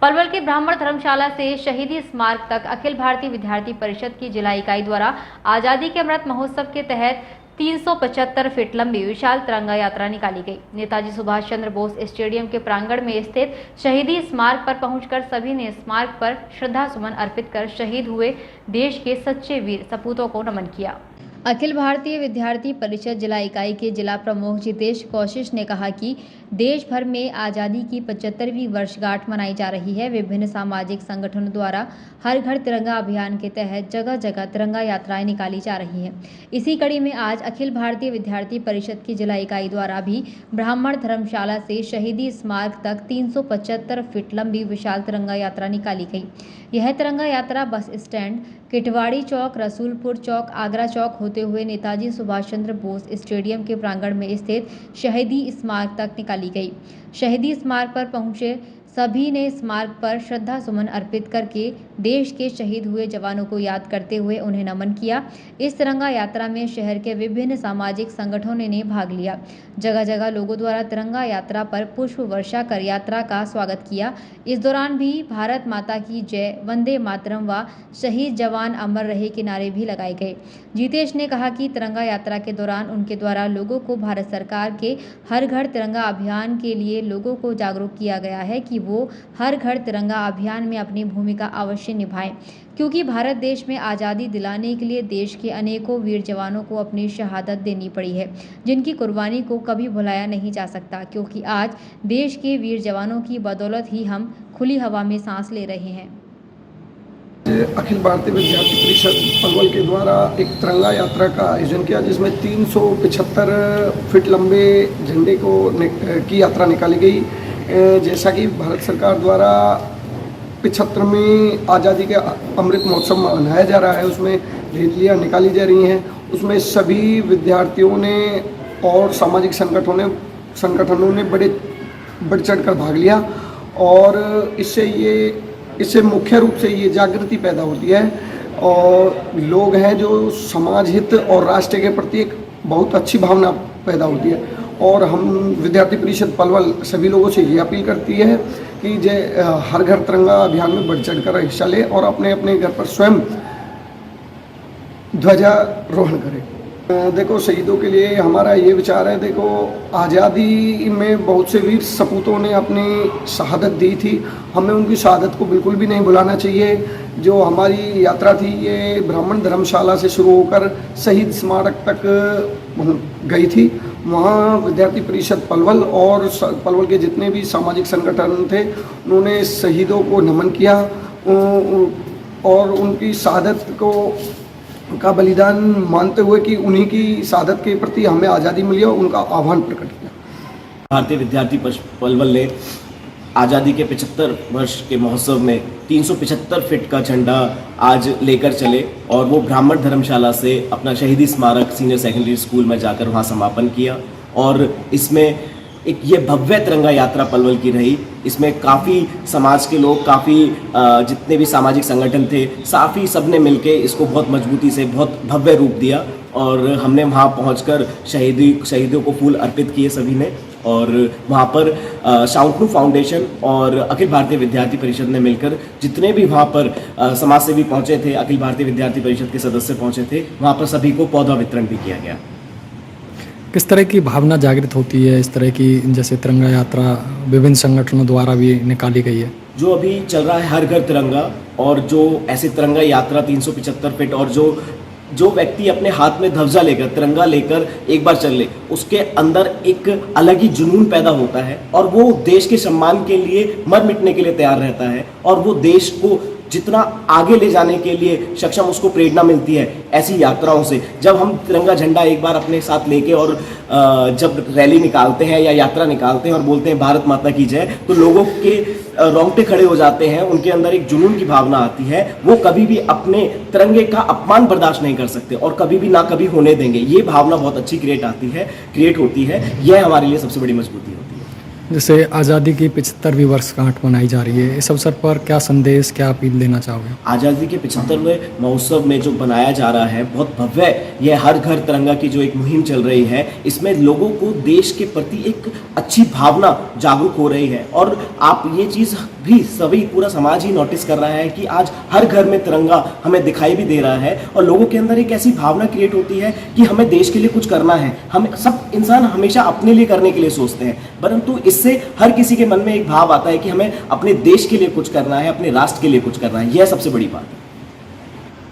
पलवल के ब्राह्मण धर्मशाला से शहीदी स्मारक तक अखिल भारतीय विद्यार्थी परिषद की जिला इकाई द्वारा आजादी के अमृत महोत्सव के तहत 375 फीट लंबी विशाल तिरंगा यात्रा निकाली गई। नेताजी सुभाष चंद्र बोस स्टेडियम के प्रांगण में स्थित शहीदी स्मारक पर पहुंचकर सभी ने स्मारक पर श्रद्धा सुमन अर्पित कर शहीद हुए देश के सच्चे वीर सपूतों को नमन किया। अखिल भारतीय विद्यार्थी परिषद जिला इकाई के जिला प्रमुख जितेश कौशिक ने कहा कि देश भर में आज़ादी की 75वीं वर्षगांठ मनाई जा रही है। विभिन्न सामाजिक संगठनों द्वारा हर घर तिरंगा अभियान के तहत जगह जगह तिरंगा यात्राएं निकाली जा रही हैं। इसी कड़ी में आज अखिल भारतीय विद्यार्थी परिषद की जिला इकाई द्वारा भी ब्राह्मण धर्मशाला से शहीदी स्मारक तक 375 फीट लंबी विशाल तिरंगा यात्रा निकाली गई। यह तिरंगा यात्रा बस स्टैंड, किटवाड़ी चौक, रसूलपुर चौक, आगरा चौक होते हुए नेताजी सुभाष चंद्र बोस स्टेडियम के प्रांगण में स्थित शहीदी स्मारक तक निकाली गई। शहीदी स्मारक पर पहुंचे सभी ने स्मारक पर श्रद्धा सुमन अर्पित करके देश के शहीद हुए जवानों को याद करते हुए उन्हें नमन किया। इस तिरंगा यात्रा में शहर के विभिन्न सामाजिक संगठनों ने भाग लिया। जगह जगह लोगों द्वारा तिरंगा यात्रा पर पुष्प वर्षा कर यात्रा का स्वागत किया। इस दौरान भी भारत माता की जय, वंदे मातरम व शहीद जवान अमर रहे के नारे भी लगाए गए। जितेश ने कहा कि तिरंगा यात्रा के दौरान उनके द्वारा लोगों को भारत सरकार के हर घर तिरंगा अभियान के लिए लोगों को जागरूक किया गया है कि वो हर घर तिरंगा अभियान में अपनी भूमिका अवश्य निभाएं, क्योंकि भारत देश में आज़ादी दिलाने के लिए देश के अनेकों वीर जवानों को अपनी शहादत देनी पड़ी है, जिनकी कुर्बानी को कभी भुलाया नहीं जा सकता, क्योंकि आज देश के वीर जवानों की बदौलत ही हम खुली हवा में सांस ले रहे हैं। अखिल भारतीय विद्यार्थी परिषद पलवल के द्वारा एक तिरंगा यात्रा का आयोजन किया, जिसमें 375 फीट लंबे झंडे की यात्रा निकाली गई। जैसा कि भारत सरकार द्वारा 75वें आज़ादी के अमृत महोत्सव मनाया जा रहा है, उसमें रैलियाँ निकाली जा रही हैं। उसमें सभी विद्यार्थियों ने और सामाजिक संगठनों ने बढ़ चढ़कर भाग लिया और इससे मुख्य रूप से ये जागृति पैदा होती है और लोग हैं जो समाज हित और राष्ट्र के प्रति एक बहुत अच्छी भावना पैदा होती है। और हम विद्यार्थी परिषद पलवल सभी लोगों से ये अपील करती है कि हर घर तिरंगा अभियान में बढ़ चढ़कर हिस्सा ले और अपने अपने घर पर स्वयं ध्वजारोहण करें। देखो, शहीदों के लिए हमारा ये विचार है, देखो आज़ादी में बहुत से वीर सपूतों ने अपनी शहादत दी थी, हमें उनकी शहादत को बिल्कुल भी नहीं भुलाना चाहिए। जो हमारी यात्रा थी ये ब्राह्मण धर्मशाला से शुरू होकर शहीद स्मारक तक गई थी। वहाँ विद्यार्थी परिषद पलवल और पलवल के जितने भी सामाजिक संगठन थे उन्होंने शहीदों को नमन किया और उनकी शहादत का बलिदान मानते हुए कि उन्हीं की शहादत के प्रति हमें आज़ादी मिली और उनका आह्वान प्रकट किया। भारतीय विद्यार्थी पलवल ने आज़ादी के 75 वर्ष के महोत्सव में 375 फीट का झंडा आज लेकर चले और वो ब्राह्मण धर्मशाला से अपना शहीदी स्मारक सीनियर सेकेंडरी स्कूल में जाकर वहाँ समापन किया। और इसमें एक ये भव्य तिरंगा यात्रा पलवल की रही। इसमें काफ़ी समाज के लोग, काफ़ी जितने भी सामाजिक संगठन थे, सबने मिलके इसको बहुत मजबूती से बहुत भव्य रूप दिया और हमने वहाँ पहुँचकर शहीदों को फूल अर्पित किए सभी ने। और वहाँ पर शाउंटनू फाउंडेशन और अखिल भारतीय विद्यार्थी परिषद ने मिलकर जितने भी वहाँ पर समाज सेवी पहुँचे थे, अखिल भारतीय विद्यार्थी परिषद के सदस्य पहुँचे थे, वहाँ पर सभी को पौधा वितरण भी किया गया। किस तरह की भावना जागृत होती है इस तरह की, जैसे तिरंगा यात्रा विभिन्न संगठनों द्वारा भी निकाली गई है? जो अभी चल रहा है हर घर तिरंगा, और जो ऐसे तिरंगा यात्रा 375 फीट, और जो व्यक्ति अपने हाथ में ध्वजा लेकर, तिरंगा लेकर एक बार चल ले, उसके अंदर एक अलग ही जुनून पैदा होता है और वो देश के सम्मान के लिए मर मिटने के लिए तैयार रहता है और वो देश को जितना आगे ले जाने के लिए सक्षम, उसको प्रेरणा मिलती है ऐसी यात्राओं से। जब हम तिरंगा झंडा एक बार अपने साथ लेके और जब रैली निकालते हैं या यात्रा निकालते हैं और बोलते हैं भारत माता की जय, तो लोगों के रोंगटे खड़े हो जाते हैं, उनके अंदर एक जुनून की भावना आती है। वो कभी भी अपने तिरंगे का अपमान बर्दाश्त नहीं कर सकते और कभी भी ना कभी होने देंगे। ये भावना बहुत अच्छी क्रिएट होती है, यह हमारे लिए सबसे बड़ी मजबूती होती है। जैसे आज़ादी की 75वीं वर्षगांठ मनाई जा रही है, इस अवसर पर क्या संदेश, क्या अपील देना चाहोगे? आज़ादी के 75वें महोत्सव में जो बनाया जा रहा है बहुत भव्य, यह हर घर तिरंगा की जो एक मुहिम चल रही है, इसमें लोगों को देश के प्रति एक अच्छी भावना जागरूक हो रही है। और आप ये चीज़ भी सभी पूरा समाज ही नोटिस कर रहा है कि आज हर घर में तिरंगा हमें दिखाई भी दे रहा है और लोगों के अंदर एक ऐसी भावना क्रिएट होती है कि हमें देश के लिए कुछ करना है। हम सब इंसान हमेशा अपने लिए करने के लिए सोचते हैं, परंतु इससे हर किसी के मन में एक भाव आता है कि हमें अपने देश के लिए कुछ करना है, अपने राष्ट्र के लिए कुछ करना है। यह सबसे बड़ी बात है।